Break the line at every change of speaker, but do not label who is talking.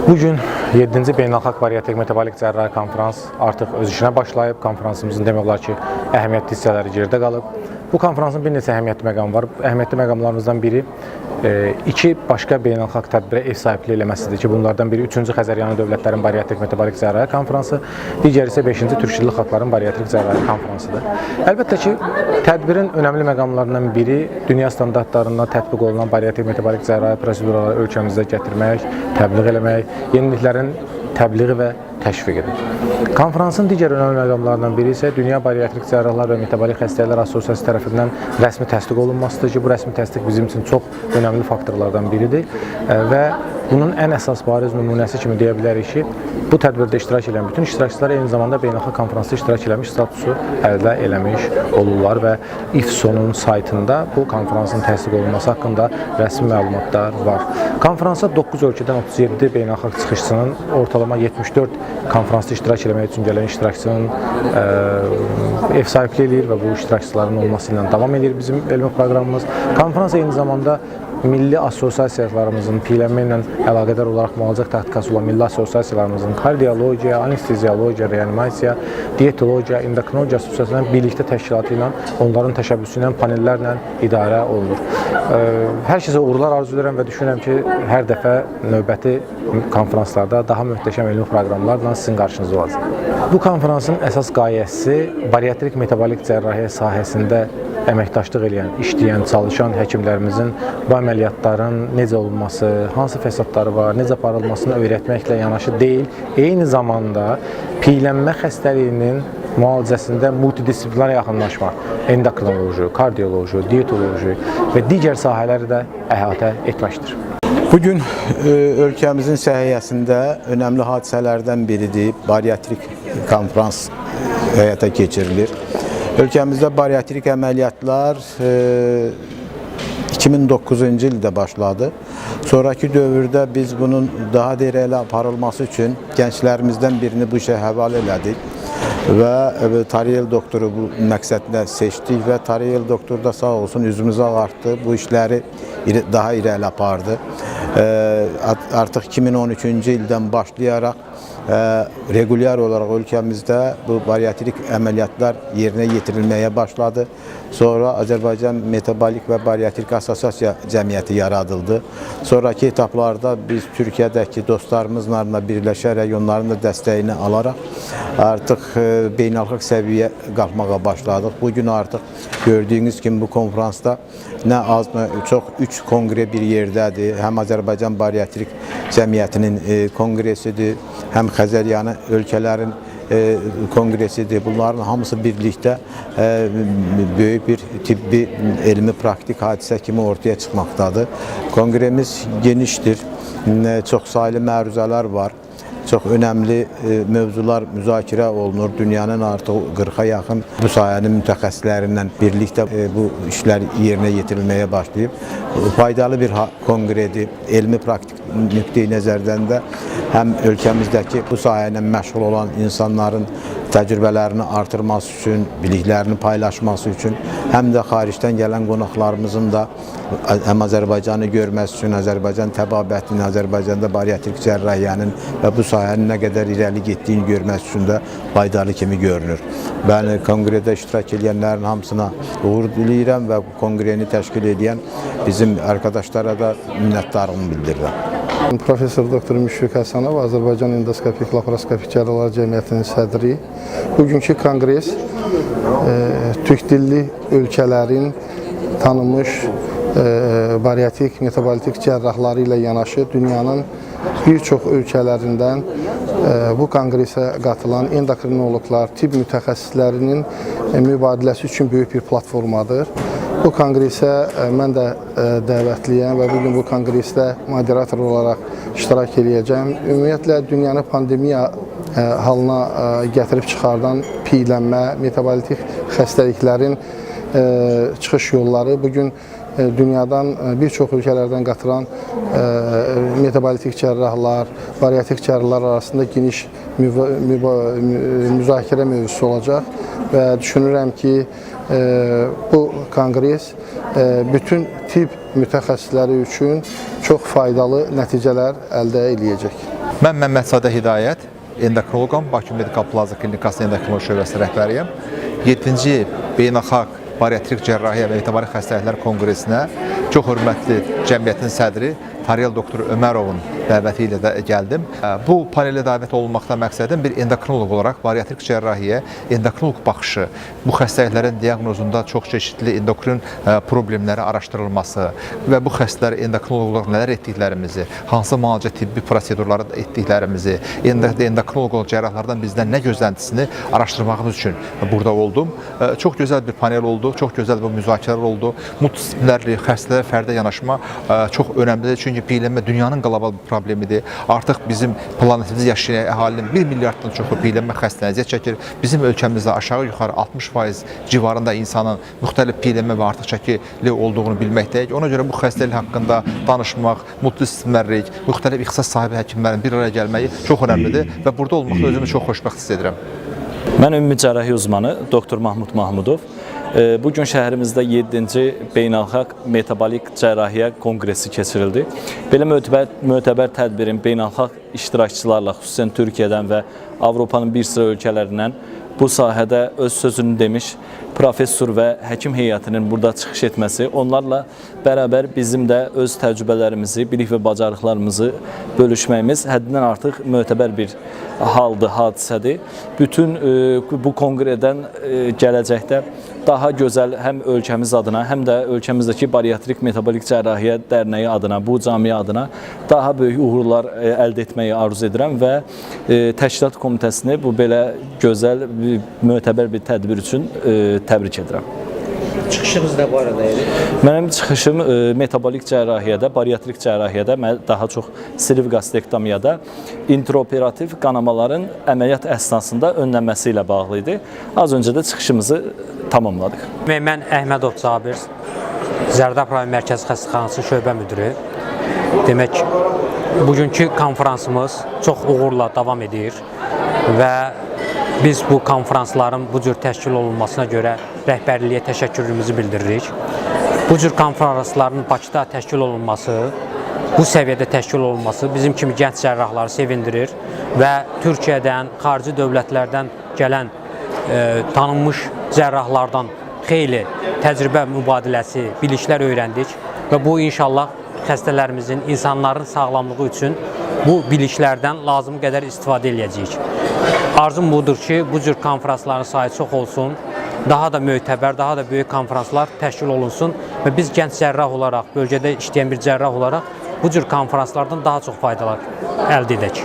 Bugün 7-ci Beynəlxalq Bariatrik Metabolik Cərrahi Konferans artıq öz işinə başlayıb. Konferansımızın demək olar ki, əhəmiyyətli hissələri gerdə qalıb. Bu konferansın bir neçə əhəmiyyətli məqamı var. Əhəmiyyətli məqamlarımızdan biri iki başqa beynəlxalq tədbirə ev sahibliyi eləməsidir ki, bunlardan biri 3-cü Xəzəryanı Dövlətlərin Bariatrik Metabolik Cərrahi Konferansı, digəri isə 5-ci Türk-Şirli Xalqların Bariatrik Cərrahi Konferansıdır. Əlbəttə ki, tədbirin önəmli məqamlarından biri dünya standartlarından tətbiq olunan bariatrik metabolik cərrahi prosedurları ölkəmizdə gətirmək, təbliğ eləmək, yeniliklərin təbliği və təşviqidir. Konferansın digər önəmli məqamlarından biri isə Dünya Bariatrik Cərrahlar və Metabolik Xəstəliklər Assosiasiyası tərəfindən rəsmi təsdiq olunmasıdır ki, bu rəsmi təsdiq bizim üçün çox önəmli faktorlardan biridir və bunun ən əsas bariz nümunəsi kimi deyə bilərik ki, bu tədbirdə iştirak edən bütün iştirakçılar eyni zamanda beynəlxalq konferansda iştirak eləmiş statusu əldə eləmiş olurlar və İFSO-nun saytında bu konferansın təsdiq olunması haqqında rəsmi məlumatlar var. Konferansa 9 ölkədən 37 beynəlxalq çıxışçının ortalama 74 konferansda iştirak eləmək üçün gələn iştirakçının ev sahibliyi eləyir və bu iştirakçıların olması ilə davam edir bizim elmi proqramımız. Konferans eyni zamanda milli assosiasiyalarımızın piyələnmə ilə əlaqədar olaraq müalicə taktikası olan milli assosiasiyalarımızın kardiologiya, anesteziologiya, reanimasiya, diyetologiya, endokrinologiya assosiasiyasının birlikdə təşkilatı ilə, onların təşəbbüsü ilə, panellərlə idarə olunur. Hər kəsə uğurlar arzu edirəm və düşünürəm ki, hər dəfə növbəti konferanslarda daha möhtəşəm elmi proqramlarla sizin qarşınızda olacaq. Bu konferansın əsas qayəsi bariatrik metabolik cərrahiyyə sahəsində əməkdaşlıq edən, işləyən, çalışan həkimlərimizin bu əməliyyatların necə olunması, hansı fəsadları var, necə aparılmasını öyrətməklə yanaşı deyil, eyni zamanda piyələnmə xəstəliyinin müalicəsində multidisiplinar yaxınlaşma, endokrinoloji, kardioloji, diyetoloji və digər sahələri də əhatə etməkdir.
Bugün ölkəmizin səhiyyəsində önəmli hadisələrdən biridir, bariatrik konferans həyata keçirilir. Ölkəmizdə bariatrik əməliyyatlar 2009-cu ildə başladı. Sonraki dövrdə biz bunun daha irəli aparılması üçün gənclərimizdən birini bu işə həvalə elədik və Tariyel doktoru bu məqsədlə seçdik və Tariyel doktor da sağ olsun üzümüzü ağartdı, bu işləri daha irəli apardı. Artıq 2013-cü ildən başlayaraq regular olaraq ölkəmizdə bu bariatrik əməliyyatlar yerinə yetirilməyə başladı. Sonra Azərbaycan Metabolik və Bariatrik Assosiasiya Cəmiyyəti yaradıldı. Sonraki etaplarda biz Türkiyədəki dostlarımızla birləşərək onların da dəstəyini alaraq artıq beynəlxalq səviyyə qalxmağa başladıq. Bugün artıq gördüyünüz kimi bu konferansda nə az, nə çox 3 kongre bir yerdədir. Həm Azərbaycan Bariatrik Cəmiyyətinin kongresidir, həm Xəzəryanı ölkələrin kongresidir. Bunların hamısı birlikdə böyük bir tibbi, elmi, praktik hadisə kimi ortaya çıxmaqdadır. Kongremiz genişdir, çox saylı məruzələr var. Çox önəmli mövzular müzakirə olunur. Dünyanın artıq 40-a yaxın bu sahənin mütəxəssislərindən birlikdə bu işlər yerinə yetirilməyə başlayıb. Faydalı bir konqredir. Elmi praktik nöqteyi nəzərdən də həm ölkəmizdəki bu sahəyə məşğul olan insanların təcrübələrini artırması üçün, biliklərini paylaşması üçün, həm də xaricdən gələn qonaqlarımızın da həm Azərbaycanı görməsi üçün, Azərbaycan təbabətinin, Azərbaycanda bariatrik cərrahiyyənin və bu sahənin nə qədər irəli getdiyini görməsi üçün də faydalı kimi görünür. Mən konqredə iştirak edənlərin hamısına uğur diləyirəm və konqreni təşkil edən bizim arkadaşlara da minnətdarlığımı bildirirəm.
Profesör Doktor Müşfiq Həsənov, Azərbaycan Endoskopik Laparoskopik Cərrahlar Cəmiyyətinin sədri. Bugünkü konqres türk dilli ölkələrin tanınmış bariatrik metabolik cərrahları ilə yanaşı dünyanın bir çox ölkələrindən bu konqresə qatılan endokrinoloqlar, tibb mütəxəssislərinin mübadiləsi üçün böyük bir platformadır. Bu konqresə mən də dəvətliyəm və bugün bu konqresdə moderator olaraq iştirak edəcəm. Ümumiyyətlə, dünyanı pandemiya halına gətirib çıxardan piyələnmə, metabolik xəstəliklərin çıxış yolları bugün dünyadan bir çox ölkələrdən qatılan metabolik cərrahlar, bariatrik cərrahlar arasında geniş müzakirə mövzusu olacaq və düşünürəm ki, bu konqres bütün tibb mütəxəssisləri üçün çox faydalı nəticələr əldə edəcək.
Mən Məmmədzadə Hidayət, endokrinoloqam, Bakı Medikal Plaza Klinikasının endokrinoloq şöbəsi rəhbəriyəm. 7-ci Beynəlxalq Bariatrik Cərrahiyyə və Metabolik Xəstəliklər Konqresinə çox hörmətli cəmiyyətin sədri Tariyel doktor Ömərovun dəvəti ilə də gəldim. Bu panelə dəvət olunmaqda məqsədim bir endokrinoloq olaraq bariatrik cərrahiyyə, endokrinoloq baxışı, bu xəstəliklərin diaqnozunda çox çeşidli endokrin problemləri araşdırılması və bu xəstələr endokrinoloqlar nələr etdiklərimizi, hansı müalicə tibbi prosedurları etdiklərimizi, endokrinoloq cərrahlardan bizdən nə gözləntisini araşdırmağımız üçün burada oldum. Çox gözəl bir panel oldu, çox gözəl bir müzakirələr oldu. Multidisiplinərli xəstələrə fərdə yanaşma çox önəmlidir. Çünki piyələnmə dünyanın qlobal bir problemidir. Artıq bizim planetimizdə yaşayan əhalinin 1 milyarddan çoxu piyələnmə xəstəliyinə əziyyət çəkir. Bizim ölkəmizdə aşağı-yuxarı 60% civarında insanın müxtəlif piyələnmə və artıq çəkili olduğunu bilməkdəyik. Ona görə bu xəstəlik haqqında danışmaq, multidisiplinərlik, müxtəlif ixtisas sahibi həkimlərin bir araya gəlməyi çox önəmlidir və burada olmaqda özümü çox xoşbəxt hiss edirəm.
Mən ümumi cərrahiyyə uzmanı Doktor Mahmud Mahmudov. Bugün şəhərimizdə 7-ci Beynəlxalq Metabolik Cərrahiyyə Konqresi keçirildi. Belə mötəbər tədbirin beynəlxalq iştirakçılarla, xüsusən Türkiyədən və Avropanın bir sıra ölkələrindən bu sahədə öz sözünü demiş professor və həkim heyətinin burada çıxış etməsi, onlarla bərabər bizim də öz təcrübələrimizi, bilik və bacarıqlarımızı bölüşməyimiz həddindən artıq mötəbər bir haldır, hadisədir. Bütün bu konqredən gələcəkdə daha gözəl həm ölkəmiz adına, həm də ölkəmizdəki Bariatrik Metabolik Cərrahiyyə Dərnəyi adına, bu camiyə adına daha böyük uğurlar əldə etməyi arzu edirəm və təşkilat komitəsini bu belə gözəl, mötəbər bir tədbir üçün təbrik edirəm.
Çıxışınız nə barədə idi?
Mənim çıxışım metabolik cərrahiyyədə, bariatrik cərrahiyyədə, daha çox silivqastektomiyada intraoperativ qanamaların əməliyyat əsnasında önlənməsi ilə bağlı idi. Az öncə də çıxışımızı tamamladıq.
Mən Əhmədov Cabir, Zərdab rayon Mərkəzi Xəstəxanası şöbə müdürü. Demək, bugünkü konferansımız çox uğurla davam edir və biz bu konferansların bu cür təşkil olunmasına görə rəhbərliyə təşəkkürümüzü bildiririk. Bu cür konferansların Bakıda təşkil olunması, bu səviyyədə təşkil olunması bizim kimi gənc cərrahları sevindirir və Türkiyədən, xarici dövlətlərdən gələn tanınmış cərrahlardan xeyli təcrübə mübadiləsi, biliklər öyrəndik və bu inşallah xəstələrimizin, insanların sağlamlığı üçün bu biliklərdən lazım qədər istifadə edəcəyik. Arzum budur ki, bu cür konferansların sayı çox olsun, daha da mötəbər, daha da böyük konferanslar təşkil olunsun və biz gənc cərrah olaraq, bölgədə işləyən bir cərrah olaraq bu cür konferanslardan daha çox faydalar əldə edək.